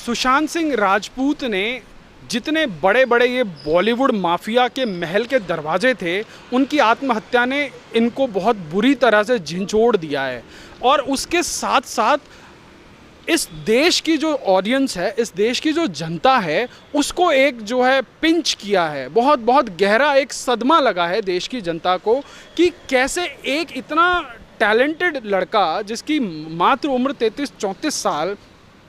सुशांत सिंह राजपूत ने जितने बड़े बड़े ये बॉलीवुड माफिया के महल के दरवाजे थे, उनकी आत्महत्या ने इनको बहुत बुरी तरह से झिंझोड़ दिया है। और उसके साथ साथ इस देश की जो ऑडियंस है, इस देश की जो जनता है, उसको एक जो है पिंच किया है। बहुत बहुत गहरा एक सदमा लगा है देश की जनता को कि कैसे एक इतना टैलेंटेड लड़का जिसकी मात्र उम्र 33-34 साल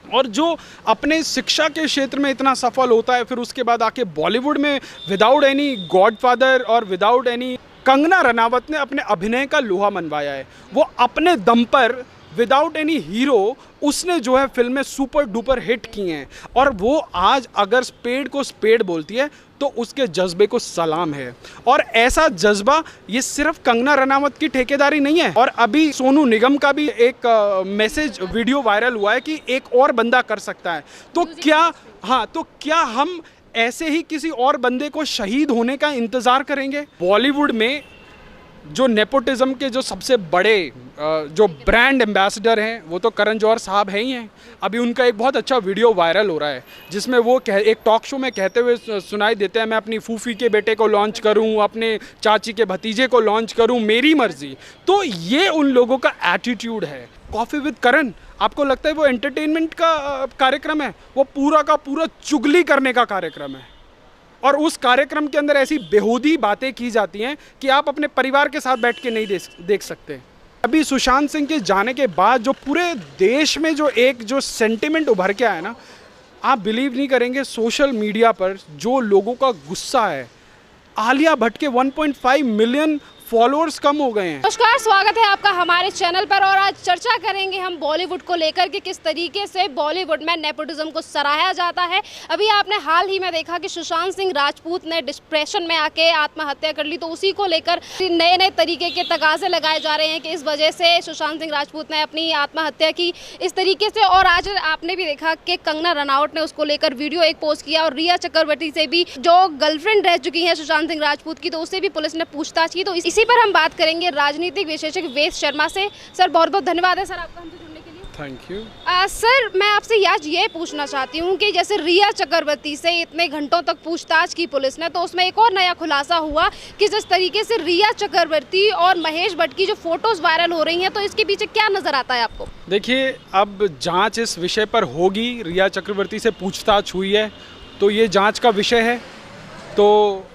और जो अपने शिक्षा के क्षेत्र में इतना सफल होता है, फिर उसके बाद आके बॉलीवुड में विदाउट एनी गॉडफादर और विदाउट एनी, कंगना रनावत ने अपने अभिनय का लोहा मनवाया है। वो अपने दम पर विदाउट एनी हीरो उसने जो है फिल्में सुपर डुपर हिट की हैं। और वो आज अगर स्पेड को स्पेड बोलती है तो उसके जज्बे को सलाम है। और ऐसा जज्बा ये सिर्फ कंगना रनावत की ठेकेदारी नहीं है। और अभी सोनू निगम का भी एक मैसेज वीडियो वायरल हुआ है कि एक और बंदा कर सकता है। तो क्या हम ऐसे ही किसी और बंदे को शहीद होने का इंतज़ार करेंगे? बॉलीवुड में जो नेपोटिज्म के जो सबसे बड़े जो ब्रांड एम्बेसडर हैं वो तो करण जौहर साहब हैं ही हैं। अभी उनका एक बहुत अच्छा वीडियो वायरल हो रहा है जिसमें वो एक टॉक शो में कहते हुए सुनाई देते हैं, मैं अपनी फूफी के बेटे को लॉन्च करूं, अपने चाची के भतीजे को लॉन्च करूं, मेरी मर्जी। तो ये उन लोगों का एटीट्यूड है। कॉफ़ी विद करण, आपको लगता है वो एंटरटेनमेंट का कार्यक्रम है? वो पूरा का पूरा चुगली करने का कार्यक्रम है। और उस कार्यक्रम के अंदर ऐसी बेहूदी बातें की जाती हैं कि आप अपने परिवार के साथ बैठ के नहीं देख सकते। अभी सुशांत सिंह के जाने के बाद जो पूरे देश में जो एक जो सेंटिमेंट उभर के आया ना, आप बिलीव नहीं करेंगे सोशल मीडिया पर जो लोगों का गुस्सा है। आलिया भट्ट के 1.5 मिलियन फॉलोअर्स कम हो गए हैं। नमस्कार, स्वागत है आपका हमारे चैनल पर। और आज चर्चा करेंगे हम बॉलीवुड को लेकर कि किस तरीके से बॉलीवुड में नेपोटिज्म को सराहा जाता है। अभी आपने हाल ही में देखा कि सुशांत सिंह राजपूत ने डिप्रेशन में आके आत्महत्या कर ली, तो उसी को लेकर नए नए तरीके के तगाजे लगाए जा रहे हैं कि इस वजह से सुशांत सिंह राजपूत ने अपनी आत्महत्या की इस तरीके से। और आज आपने भी देखा कि कंगना रनावत ने उसको लेकर वीडियो एक पोस्ट किया और रिया चक्रवर्ती से भी, जो गर्लफ्रेंड रह चुकी है सुशांत सिंह राजपूत की, तो उससे भी पुलिस ने पूछताछ की। तो इसी पर हम बात करेंगे राजनीतिक विशेषज्ञ वेद शर्मा से। सर, बहुत बहुत धन्यवाद है सर आपका हमसे जुड़ने के लिए। Thank you. सर, मैं आपसे आज ये पूछना चाहती हूँ कि जैसे रिया चक्रवर्ती से इतने घंटों तक पूछताछ की पुलिस ने, तो उसमें एक और नया खुलासा हुआ कि जिस तरीके से रिया चक्रवर्ती और महेश भट्ट की जो फोटोज वायरल हो रही हैं, तो इसके पीछे क्या नजर आता है आपको? देखिए, अब जांच इस विषय पर होगी। रिया चक्रवर्ती से पूछताछ हुई है तो ये जांच का विषय है, तो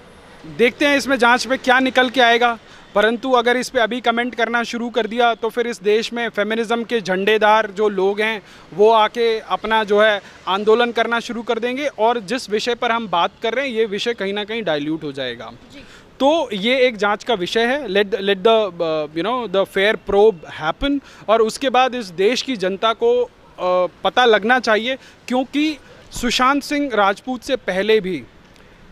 देखते हैं इसमें जांच में क्या निकल के आएगा। परंतु अगर इस पे अभी कमेंट करना शुरू कर दिया तो फिर इस देश में फेमिनिज्म के झंडेदार जो लोग हैं वो आके अपना जो है आंदोलन करना शुरू कर देंगे और जिस विषय पर हम बात कर रहे हैं ये विषय कहीं ना कहीं डाइल्यूट हो जाएगा। तो ये एक जांच का विषय है। Let the fair probe happen. और उसके बाद इस देश की जनता को पता लगना चाहिए, क्योंकि सुशांत सिंह राजपूत से पहले भी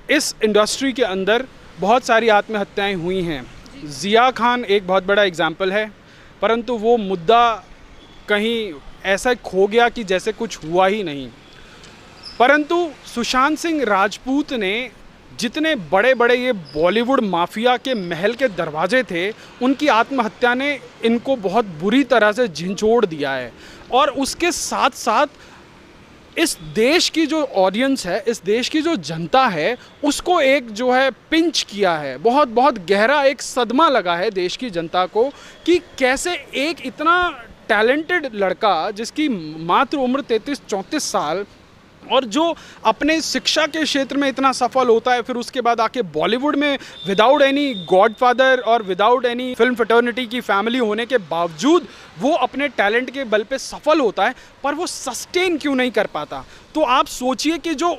इस इंडस्ट्री के अंदर बहुत सारी आत्महत्याएं हुई हैं। ज़िया खान एक बहुत बड़ा एग्जाम्पल है, परंतु वो मुद्दा कहीं ऐसा खो गया कि जैसे कुछ हुआ ही नहीं। परंतु सुशांत सिंह राजपूत ने जितने बड़े बड़े ये बॉलीवुड माफिया के महल के दरवाजे थे, उनकी आत्महत्या ने इनको बहुत बुरी तरह से झिंझोड़ दिया है। और उसके साथ साथ इस देश की जो ऑडियंस है, इस देश की जो जनता है, उसको एक जो है पिंच किया है। बहुत बहुत गहरा एक सदमा लगा है देश की जनता को कि कैसे एक इतना टैलेंटेड लड़का जिसकी मात्र उम्र 33-34 साल और जो अपने शिक्षा के क्षेत्र में इतना सफल होता है, फिर उसके बाद आके बॉलीवुड में विदाउट एनी गॉडफादर और विदाउट एनी फिल्म फ्रेटर्निटी की फैमिली होने के बावजूद वो अपने टैलेंट के बल पे सफल होता है, पर वो सस्टेन क्यों नहीं कर पाता? तो आप सोचिए कि जो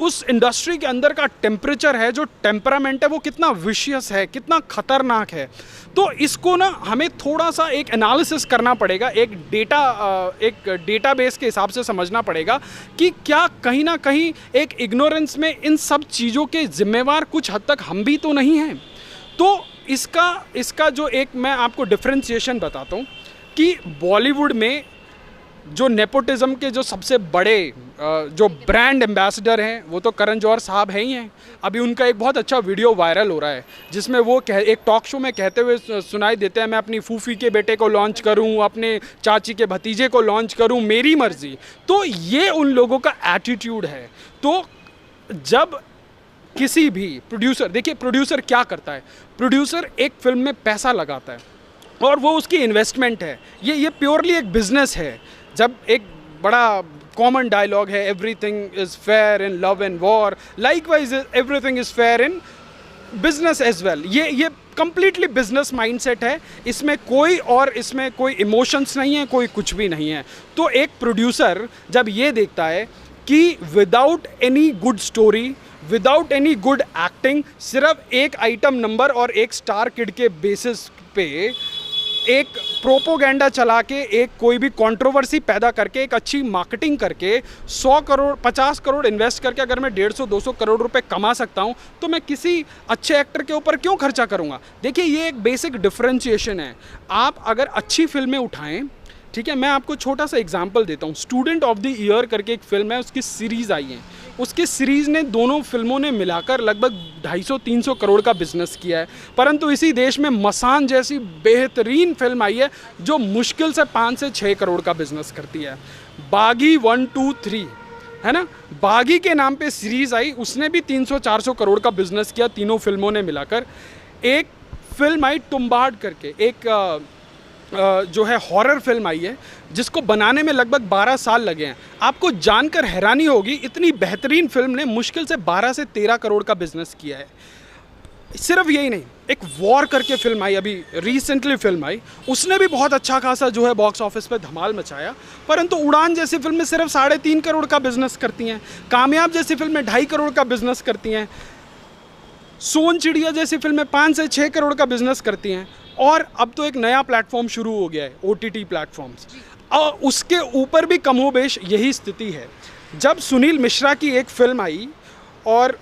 उस इंडस्ट्री के अंदर का टेम्परेचर है, जो टेम्परामेंट है, वो कितना विशियस है, कितना खतरनाक है। तो इसको ना हमें थोड़ा सा एक एनालिसिस करना पड़ेगा, एक डेटाबेस के हिसाब से समझना पड़ेगा कि क्या कहीं ना कहीं एक इग्नोरेंस में इन सब चीज़ों के जिम्मेवार कुछ हद तक हम भी तो नहीं हैं। तो इसका जो एक मैं आपको डिफ्रेंशिएशन बताता हूँ कि बॉलीवुड में जो नेपोटिज्म के जो सबसे बड़े जो ब्रांड एम्बेसडर हैं वो तो करण जौहर साहब हैं ही हैं। अभी उनका एक बहुत अच्छा वीडियो वायरल हो रहा है जिसमें वो एक टॉक शो में कहते हुए सुनाई देते हैं, मैं अपनी फूफी के बेटे को लॉन्च करूं, अपने चाची के भतीजे को लॉन्च करूं, मेरी मर्जी। तो ये उन लोगों का एटीट्यूड है। तो जब किसी भी प्रोड्यूसर, देखिए प्रोड्यूसर क्या करता है, प्रोड्यूसर एक फिल्म में पैसा लगाता है और वो उसकी इन्वेस्टमेंट है, ये प्योरली एक बिजनेस है। जब एक बड़ा कॉमन डायलॉग है, everything is fair in love and war, likewise everything is fair in business as well. ये कंप्लीटली बिजनेस माइंडसेट है, इसमें कोई इमोशंस नहीं है, कोई कुछ भी नहीं है। तो एक प्रोड्यूसर जब ये देखता है कि without any good story, without any good acting, सिर्फ एक आइटम नंबर और एक स्टार किड के बेसिस पे एक प्रोपोगेंडा चला के, एक कोई भी कंट्रोवर्सी पैदा करके, एक अच्छी मार्केटिंग करके 100 करोड़ 50 करोड़ इन्वेस्ट करके अगर मैं 150-200 करोड़ रुपए कमा सकता हूं तो मैं किसी अच्छे एक्टर के ऊपर क्यों खर्चा करूंगा। देखिए ये एक बेसिक डिफरेंशिएशन है। आप अगर अच्छी फिल्में उठाएं, ठीक है, मैं आपको छोटा सा एग्जांपल देता हूँ। स्टूडेंट ऑफ द ईयर करके एक फिल्म है, उसकी सीरीज़ आई है। उसकी सीरीज़ ने, दोनों फिल्मों ने मिलाकर लगभग 250-300 करोड़ का बिजनेस किया है। परंतु इसी देश में मसान जैसी बेहतरीन फिल्म आई है जो मुश्किल से 5 से 6 करोड़ का बिजनेस करती है। बागी 1, 2, 3 है ना, बागी के नाम पे सीरीज़ आई, उसने भी 300-400 करोड़ का बिजनेस किया तीनों फिल्मों ने मिलाकर। एक फिल्म आई तुम्बाड़ करके, एक जो है हॉरर फिल्म आई है जिसको बनाने में लगभग 12 साल लगे हैं। आपको जानकर हैरानी होगी, इतनी बेहतरीन फिल्म ने मुश्किल से 12 से 13 करोड़ का बिजनेस किया है। सिर्फ यही नहीं, एक वॉर करके फिल्म आई, अभी रिसेंटली फिल्म आई, उसने भी बहुत अच्छा खासा जो है बॉक्स ऑफिस पे धमाल मचाया। परंतु उड़ान जैसी फिल्में सिर्फ 3.5 करोड़ का बिजनेस करती हैं, कामयाब जैसी फिल्में 2.5 करोड़ का बिजनेस करती हैं, सोन चिड़िया जैसी फिल्में 5 से 6 करोड़ का बिजनेस करती हैं। और अब तो एक नया प्लेटफॉर्म शुरू हो गया है, OTT प्लेटफॉर्म्स, और उसके ऊपर भी कमोबेश यही स्थिति है। जब सुनील मिश्रा की एक फिल्म आई और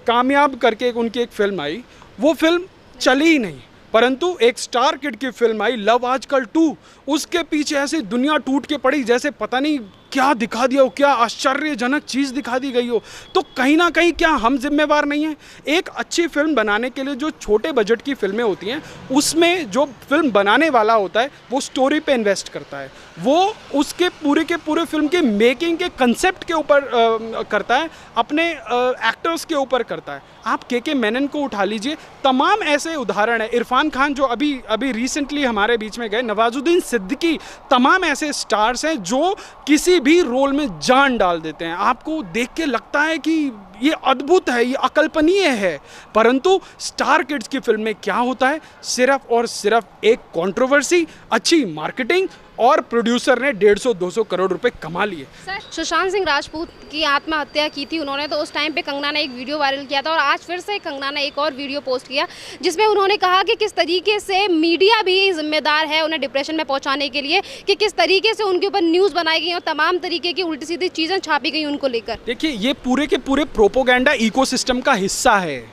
कामयाब करके उनकी एक फिल्म आई, वो फिल्म चली ही नहीं। परंतु एक स्टार किड की फिल्म आई लव आजकल 2, उसके पीछे ऐसी दुनिया टूट के पड़ी जैसे पता नहीं क्या दिखा दिया हो, क्या आश्चर्यजनक चीज़ दिखा दी गई हो। तो कहीं ना कहीं क्या हम जिम्मेवार नहीं हैं? एक अच्छी फिल्म बनाने के लिए जो छोटे बजट की फिल्में होती हैं, उसमें जो फिल्म बनाने वाला होता है वो स्टोरी पे इन्वेस्ट करता है, वो उसके पूरे के पूरे फिल्म के मेकिंग के कंसेप्ट के ऊपर करता है, अपने एक्टर्स के ऊपर करता है। आप के मेनन को उठा लीजिए, तमाम ऐसे उदाहरण है। इरफान खान जो अभी रिसेंटली हमारे बीच में गए, नवाजुद्दीन सिद्दीकी, तमाम ऐसे स्टार्स हैं जो किसी भी रोल में जान डाल देते हैं। आपको देख के लगता है कि ये अद्भुत है, ये अकल्पनीय है। परंतु स्टार किड्स की फिल्म में क्या होता है? सिर्फ और सिर्फ एक कंट्रोवर्सी, अच्छी मार्केटिंग और प्रोड्यूसर ने 150-200 करोड़ रुपए कमा लिए। सर, सुशांत सिंह राजपूत की आत्महत्या की थी उन्होंने, तो उस टाइम पे कंगना ने एक वीडियो वायरल किया था और आज फिर से कंगना ने एक और वीडियो पोस्ट किया जिसमें उन्होंने कहा कि किस तरीके से मीडिया भी जिम्मेदार है उन्हें डिप्रेशन में पहुंचाने के लिए, कि किस तरीके से उनके ऊपर न्यूज़ बनाई गई और तमाम तरीके की उल्टी सीधी चीज़ें छापी गई उनको लेकर। देखिए, ये पूरे के पूरे प्रोपोगेंडा इकोसिस्टम का हिस्सा है।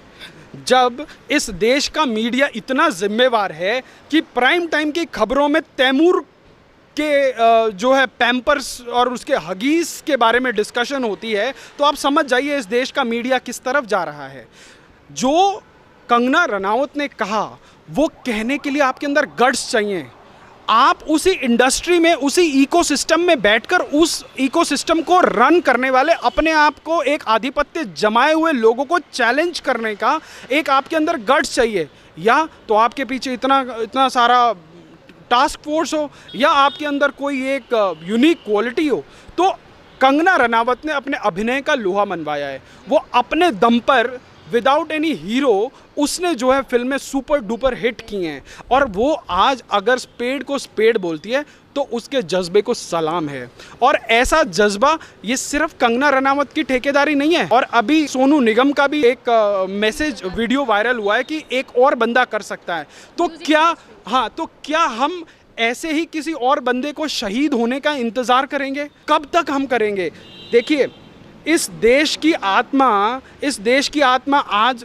जब इस देश का मीडिया इतना जिम्मेवार है कि प्राइम टाइम की खबरों में तैमूर के जो है पैम्पर्स और उसके हगीज के बारे में डिस्कशन होती है, तो आप समझ जाइए इस देश का मीडिया किस तरफ जा रहा है। जो कंगना रनावत ने कहा, वो कहने के लिए आपके अंदर गट्स चाहिए। आप उसी इंडस्ट्री में, उसी इकोसिस्टम में बैठकर उस इकोसिस्टम को रन करने वाले, अपने आप को एक आधिपत्य जमाए हुए लोगों को चैलेंज करने का एक आपके अंदर गट्स चाहिए। या तो आपके पीछे इतना सारा टास्क फोर्स हो, या आपके अंदर कोई एक यूनिक क्वालिटी हो। तो कंगना रनावत ने अपने अभिनय का लोहा मनवाया है। वो अपने दम पर, विदाउट एनी हीरो, उसने जो है फिल्में सुपर डुपर हिट की हैं, और वो आज अगर स्पेड को स्पेड बोलती है तो उसके जज्बे को सलाम है। और ऐसा जज्बा ये सिर्फ कंगना रनावत की ठेकेदारी नहीं है। और अभी सोनू निगम का भी एक मैसेज वीडियो वायरल हुआ है कि एक और बंदा कर सकता है। तो क्या हम ऐसे ही किसी और बंदे को शहीद होने का इंतज़ार करेंगे? कब तक हम करेंगे? देखिए, इस देश की आत्मा आज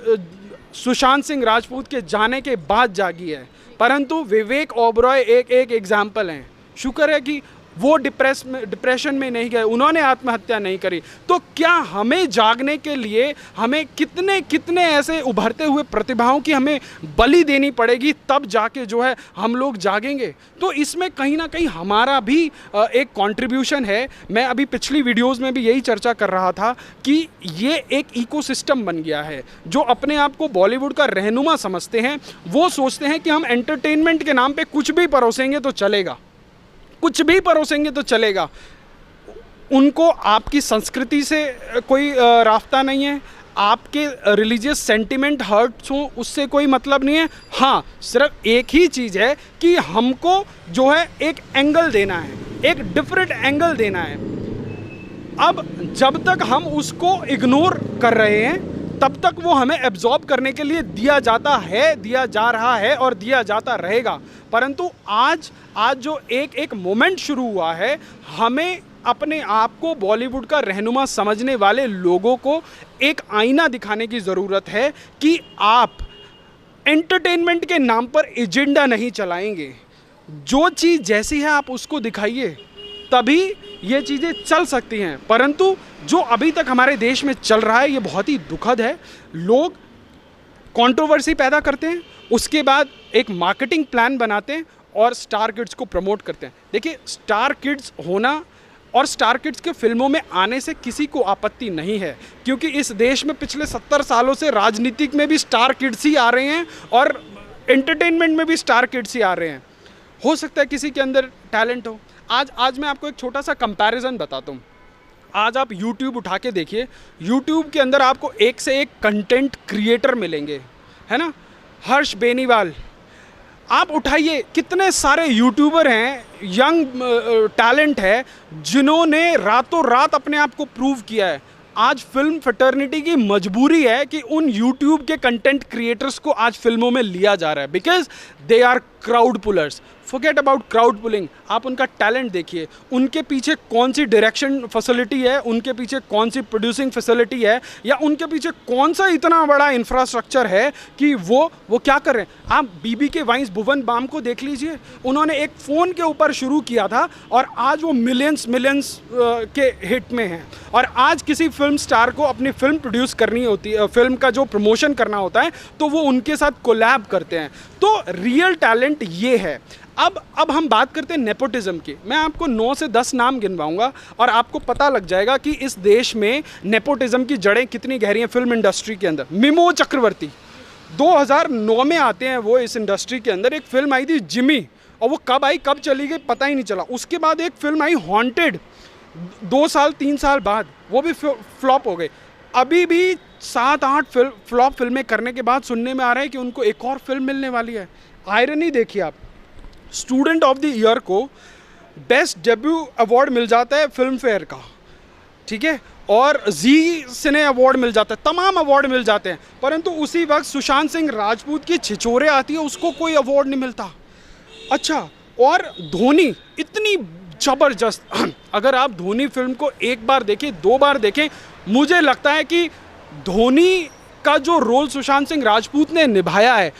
सुशांत सिंह राजपूत के जाने के बाद जागी है। परंतु विवेक ओबरॉय एक एग्जाम्पल हैं। शुक्र है कि वो डिप्रेशन में नहीं गए, उन्होंने आत्महत्या नहीं करी। तो क्या हमें जागने के लिए हमें कितने कितने ऐसे उभरते हुए प्रतिभाओं की हमें बलि देनी पड़ेगी, तब जाके जो है हम लोग जागेंगे। तो इसमें कहीं ना कहीं हमारा भी एक कंट्रीब्यूशन है। मैं अभी पिछली वीडियोस में भी यही चर्चा कर रहा था कि ये एक इकोसिस्टम बन गया है। जो अपने आप को बॉलीवुड का रहनुमा समझते हैं, वो सोचते हैं कि हम एंटरटेनमेंट के नाम पे कुछ भी परोसेंगे तो चलेगा, कुछ भी परोसेंगे तो चलेगा। उनको आपकी संस्कृति से कोई रास्ता नहीं है, आपके रिलीजियस सेंटिमेंट हर्ट्स हो उससे कोई मतलब नहीं है। हाँ, सिर्फ एक ही चीज़ है कि हमको जो है एक एंगल देना है, एक डिफरेंट एंगल देना है। अब जब तक हम उसको इग्नोर कर रहे हैं, तब तक वो हमें एब्जॉर्ब करने के लिए दिया जाता है, दिया जा रहा है और दिया जाता रहेगा। परंतु आज जो एक मोमेंट शुरू हुआ है, हमें अपने आप को बॉलीवुड का रहनुमा समझने वाले लोगों को एक आईना दिखाने की ज़रूरत है कि आप एंटरटेनमेंट के नाम पर एजेंडा नहीं चलाएंगे। जो चीज़ जैसी है आप उसको दिखाइए, तभी ये चीज़ें चल सकती हैं। परंतु जो अभी तक हमारे देश में चल रहा है, ये बहुत ही दुखद है। लोग कंट्रोवर्सी पैदा करते हैं, उसके बाद एक मार्केटिंग प्लान बनाते हैं और स्टार किड्स को प्रमोट करते हैं। देखिए, स्टार किड्स होना और स्टार किड्स के फिल्मों में आने से किसी को आपत्ति नहीं है, क्योंकि इस देश में पिछले 70 सालों से राजनीतिक में भी स्टार किड्स ही आ रहे हैं और एंटरटेनमेंट में भी स्टार किड्स ही आ रहे हैं। हो सकता है किसी के अंदर टैलेंट हो। आज मैं आपको एक छोटा सा कंपैरिजन बताता हूँ। आज आप YouTube उठा के देखिए, YouTube के अंदर आपको एक से एक कंटेंट क्रिएटर मिलेंगे, है ना। हर्ष बेनीवाल, आप उठाइए, कितने सारे यूट्यूबर हैं, यंग टैलेंट है, जिन्होंने रातों रात अपने आप को प्रूव किया है। आज फिल्म फैटर्निटी की मजबूरी है कि उन यूट्यूब के कंटेंट क्रिएटर्स को आज फिल्मों में लिया जा रहा है, because they are crowd pullers. Forget about crowd pulling, आप उनका टैलेंट देखिए, उनके पीछे कौन सी डायरेक्शन फैसिलिटी है, उनके पीछे कौन सी प्रोड्यूसिंग फैसिलिटी है, या उनके पीछे कौन सा इतना बड़ा इंफ्रास्ट्रक्चर है कि वो क्या कर रहे हैं। आप बीबी के वाइंस भुवन बाम को देख लीजिए, उन्होंने एक फ़ोन के ऊपर शुरू किया था और आज वो मिलियंस के हिट में हैं। और आज किसी फिल्म स्टार को अपनी फिल्म प्रोड्यूस करनी होती है, फिल्म का जो प्रमोशन करना होता है, तो वो उनके साथ कोलैब करते हैं। तो रियल टैलेंट ये है। अब हम बात करते हैं नेपोटिज्म की। मैं आपको 9 से 10 नाम गिनवाऊंगा और आपको पता लग जाएगा कि इस देश में नेपोटिज्म की जड़ें कितनी गहरी हैं फिल्म इंडस्ट्री के अंदर। मिमो चक्रवर्ती 2009 में आते हैं वो इस इंडस्ट्री के अंदर। एक फिल्म आई थी जिमी, और वो कब आई कब चली गई पता ही नहीं चला। उसके बाद एक फिल्म आई हॉन्टेड, 2 साल 3 साल बाद, वो भी फ्लॉप हो गई। अभी भी 7-8 फ्लॉप फिल्में करने के बाद सुनने में आ रहा है कि उनको एक और फिल्म मिलने वाली है। आयरनी देखिए आप, स्टूडेंट ऑफ द ईयर को बेस्ट डेब्यू अवार्ड मिल जाता है फिल्म फेयर का, ठीक है, और जी सिने अवार्ड मिल जाता है, तमाम अवार्ड मिल जाते हैं। परंतु उसी वक्त सुशांत सिंह राजपूत की छिछोरे आती है, उसको कोई अवार्ड नहीं मिलता। अच्छा, और धोनी इतनी ज़बरदस्त, अगर आप धोनी फिल्म को एक बार देखें, 2 बार देखें, मुझे लगता है कि धोनी का जो रोल सुशांत सिंह राजपूत ने निभाया है,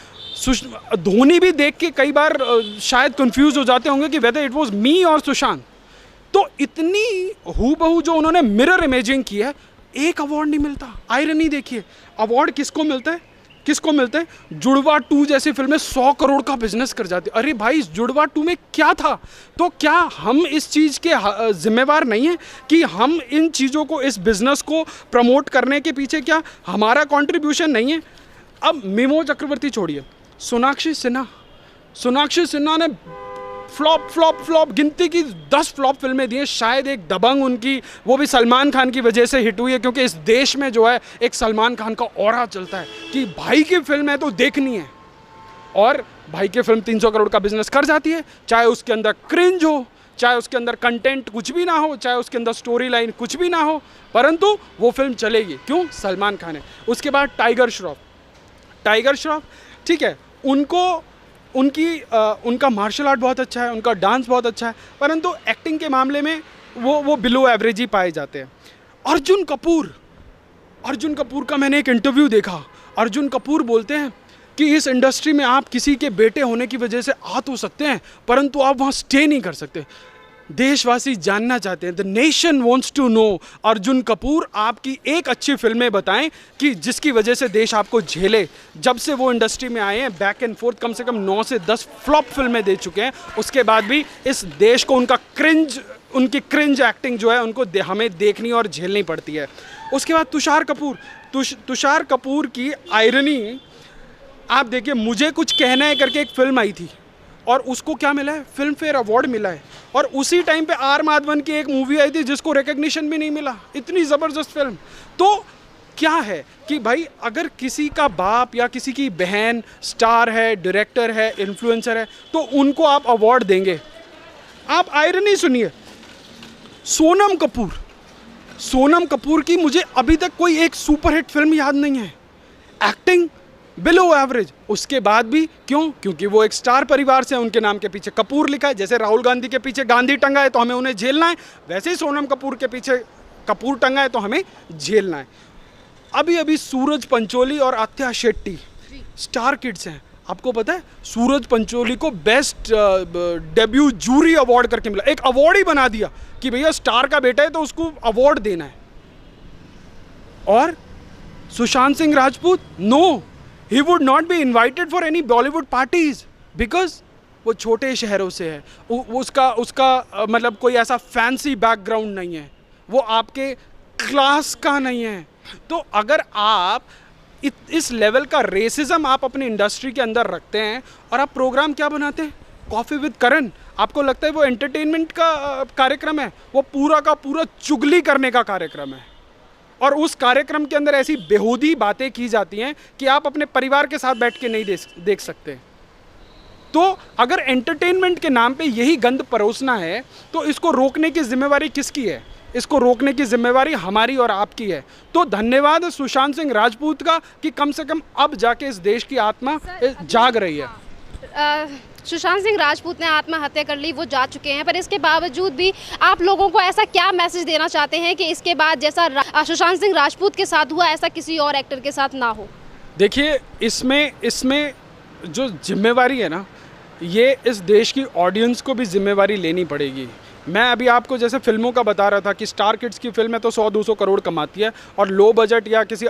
धोनी भी देख के कई बार शायद कंफ्यूज हो जाते होंगे कि वेदर इट वाज मी और सुशांत। तो इतनी हूबहू जो उन्होंने मिरर इमेजिंग की है, एक अवार्ड नहीं मिलता। आयरनी देखिए, अवार्ड किसको मिलता है, किसको मिलते हैं? जुड़वा 2 जैसी फिल्में 100 करोड़ का बिजनेस कर जाती है। अरे भाई, इस जुड़वा 2 में क्या था? तो क्या हम इस चीज़ के जिम्मेवार नहीं हैं कि हम इन चीज़ों को, इस बिज़नेस को प्रमोट करने के पीछे क्या हमारा कंट्रीब्यूशन नहीं है? अब मिमो चक्रवर्ती छोड़िए, सोनाक्षी सिन्हा ने फ्लॉप गिनती की 10 फ्लॉप फिल्में दी हैं। शायद एक दबंग उनकी, वो भी सलमान खान की वजह से हिट हुई है, क्योंकि इस देश में जो है एक सलमान खान का ऑरा चलता है कि भाई की फिल्म है तो देखनी है। और भाई की फिल्म 300 करोड़ का बिजनेस कर जाती है, चाहे उसके अंदर क्रिंज हो, चाहे उसके अंदर कंटेंट कुछ भी ना हो, चाहे उसके अंदर स्टोरी लाइन कुछ भी ना हो, परंतु वो फिल्म चलेगी। क्यों? सलमान खान है। उसके बाद टाइगर श्रॉफ, ठीक है, उनका मार्शल आर्ट बहुत अच्छा है, उनका डांस बहुत अच्छा है, परंतु एक्टिंग के मामले में वो बिलो एवरेज ही पाए जाते हैं। अर्जुन कपूर का मैंने एक इंटरव्यू देखा। अर्जुन कपूर बोलते हैं कि इस इंडस्ट्री में आप किसी के बेटे होने की वजह से आ तो सकते हैं, परंतु आप वहाँ स्टे नहीं कर सकते। देशवासी जानना चाहते हैं, the nation wants to know, Arjun Kapoor आपकी एक अच्छी फिल्में बताएं कि जिसकी वजह से देश आपको झेले। जब से वो इंडस्ट्री में आए हैं बैक एंड फोर्थ कम से कम 9 से 10 फ्लॉप फिल्में दे चुके हैं, उसके बाद भी इस देश को उनकी क्रिंज एक्टिंग जो है उनको हमें देखनी और झेलनी पड़ती है। उसके बाद तुषार कपूर की आयरनी आप देखिए, मुझे कुछ कहना है करके एक फिल्म आई थी और उसको क्या मिला है, फिल्म फेयर अवार्ड मिला है। और उसी टाइम पे आर माधवन की एक मूवी आई थी जिसको रिकग्निशन भी नहीं मिला, इतनी ज़बरदस्त फिल्म। तो क्या है कि भाई अगर किसी का बाप या किसी की बहन स्टार है, डायरेक्टर है, इन्फ्लुएंसर है, तो उनको आप अवार्ड देंगे। आप आयरनी सुनिए, सोनम कपूर की मुझे अभी तक कोई एक सुपरहिट फिल्म याद नहीं है, एक्टिंग बिलो एवरेज। उसके बाद भी क्यों? क्योंकि वो एक स्टार परिवार से, उनके नाम के पीछे कपूर लिखा है। जैसे राहुल गांधी के पीछे गांधी टंगा है तो हमें उन्हें झेलना है, वैसे ही सोनम कपूर के पीछे कपूर टंगा है तो हमें झेलना है। अभी सूरज पंचोली और आत्या शेट्टी स्टार किड्स हैं। आपको पता है सूरज पंचोली को बेस्ट डेब्यू जूरी अवार्ड करके मिला, एक अवार्ड ही बना दिया कि भैया स्टार का बेटा है तो उसको अवार्ड देना है। और Sushant Singh Rajput, no, he would not be invited for any Bollywood parties because वो छोटे शहरों से है, उसका मतलब कोई ऐसा फैंसी बैकग्राउंड नहीं है, वो आपके क्लास का नहीं है। तो अगर आप इस लेवल का रेसिज्म आप अपनी इंडस्ट्री के अंदर रखते हैं और आप प्रोग्राम क्या बनाते हैं, कॉफ़ी विद करण, आपको लगता है वो एंटरटेनमेंट का कार्यक्रम है? वो पूरा का पूरा चुगली करने का कार्यक्रम है। और उस कार्यक्रम के अंदर ऐसी बेहूदी बातें की जाती हैं कि आप अपने परिवार के साथ बैठ के नहीं देख सकते। तो अगर एंटरटेनमेंट के नाम पे यही गंद परोसना है तो इसको रोकने की जिम्मेवारी किसकी है? इसको रोकने की जिम्मेवारी हमारी और आपकी है। तो धन्यवाद सुशांत सिंह राजपूत का कि कम से कम अब जाके इस देश की आत्मा जाग रही है। सुशांत सिंह राजपूत ने आत्महत्या कर ली, वो जा चुके हैं, पर इसके बावजूद भी आप लोगों को ऐसा क्या मैसेज देना चाहते हैं कि इसके बाद जैसा सुशांत सिंह राजपूत के साथ हुआ ऐसा किसी और एक्टर के साथ ना हो? देखिए, इसमें जो जिम्मेवारी है ना, ये इस देश की ऑडियंस को भी जिम्मेवारी लेनी पड़ेगी। मैं अभी आपको जैसे फिल्मों का बता रहा था कि स्टार किड्स की फिल्म है तो 100-200 करोड़ कमाती है, और लो बजट या किसी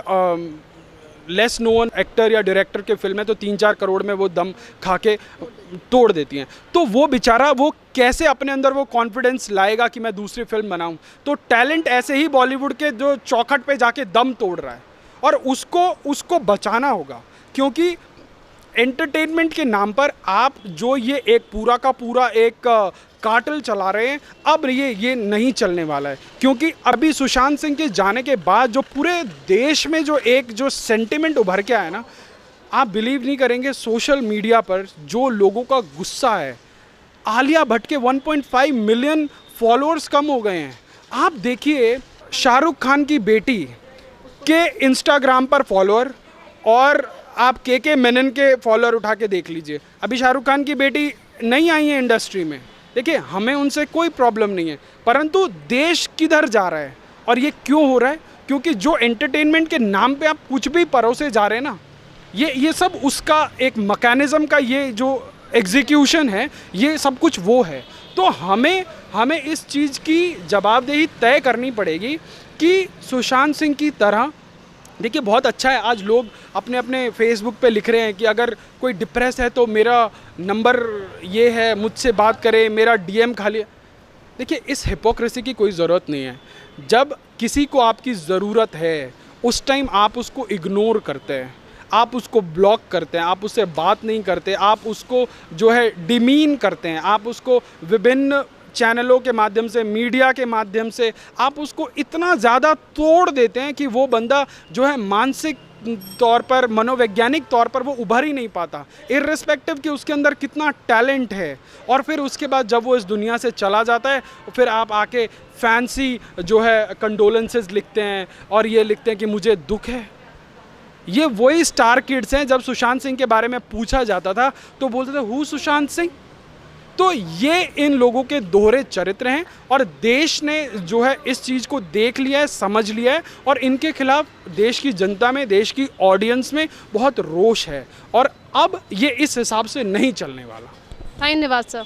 लेस नोन एक्टर या डायरेक्टर के फिल्म है तो 3-4 करोड़ में वो दम खा के तोड़ देती हैं। तो वो बेचारा वो कैसे अपने अंदर वो कॉन्फिडेंस लाएगा कि मैं दूसरी फिल्म बनाऊं? तो टैलेंट ऐसे ही बॉलीवुड के जो चौखट पे जाके दम तोड़ रहा है और उसको बचाना होगा, क्योंकि एंटरटेनमेंट के नाम पर आप जो ये एक पूरा का पूरा एक कार्टेल चला रहे हैं, अब ये नहीं चलने वाला है। क्योंकि अभी सुशांत सिंह के जाने के बाद जो पूरे देश में जो सेंटिमेंट उभर के आया ना, आप बिलीव नहीं करेंगे, सोशल मीडिया पर जो लोगों का गुस्सा है। आलिया भट्ट के 1.5 मिलियन फॉलोअर्स कम हो गए हैं। आप देखिए शाहरुख खान की बेटी के इंस्टाग्राम पर फॉलोअर और आप के मेनन के फॉलोअर उठा के देख लीजिए। अभी शाहरुख खान की बेटी नहीं आई है इंडस्ट्री में, देखिए हमें उनसे कोई प्रॉब्लम नहीं है, परंतु देश किधर जा रहा है और ये क्यों हो रहा है? क्योंकि जो एंटरटेनमेंट के नाम पे आप कुछ भी परोसे जा रहे हैं ना, ये सब उसका एक मैकेनिज्म का ये जो एग्जीक्यूशन है, ये सब कुछ वो है। तो हमें इस चीज़ की जवाबदेही तय करनी पड़ेगी कि सुशांत सिंह की तरह, देखिए बहुत अच्छा है आज लोग अपने अपने फेसबुक पे लिख रहे हैं कि अगर कोई डिप्रेस है तो मेरा नंबर ये है, मुझसे बात करे, मेरा डीएम खाली। देखिए इस हिपोक्रेसी की कोई ज़रूरत नहीं है। जब किसी को आपकी ज़रूरत है उस टाइम आप उसको इग्नोर करते हैं, आप उसको ब्लॉक करते हैं, आप उससे बात नहीं करते, आप उसको जो है डिमीन करते हैं, आप उसको विभिन्न चैनलों के माध्यम से, मीडिया के माध्यम से आप उसको इतना ज़्यादा तोड़ देते हैं कि वो बंदा जो है मानसिक तौर पर, मनोवैज्ञानिक तौर पर वो उभर ही नहीं पाता, इर्रेस्पेक्टिव कि उसके अंदर कितना टैलेंट है। और फिर उसके बाद जब वो इस दुनिया से चला जाता है, फिर आप आके फैंसी जो है कंडोलेंसेस लिखते हैं और ये लिखते हैं कि मुझे दुख है। ये वही स्टार किड्स हैं, जब सुशांत सिंह के बारे में पूछा जाता था तो बोलते थे हु सुशांत सिंह। तो ये इन लोगों के दोहरे चरित्र हैं और देश ने जो है इस चीज़ को देख लिया है, समझ लिया है, और इनके खिलाफ देश की जनता में, देश की ऑडियंस में बहुत रोष है और अब ये इस हिसाब से नहीं चलने वाला। धन्यवाद सर।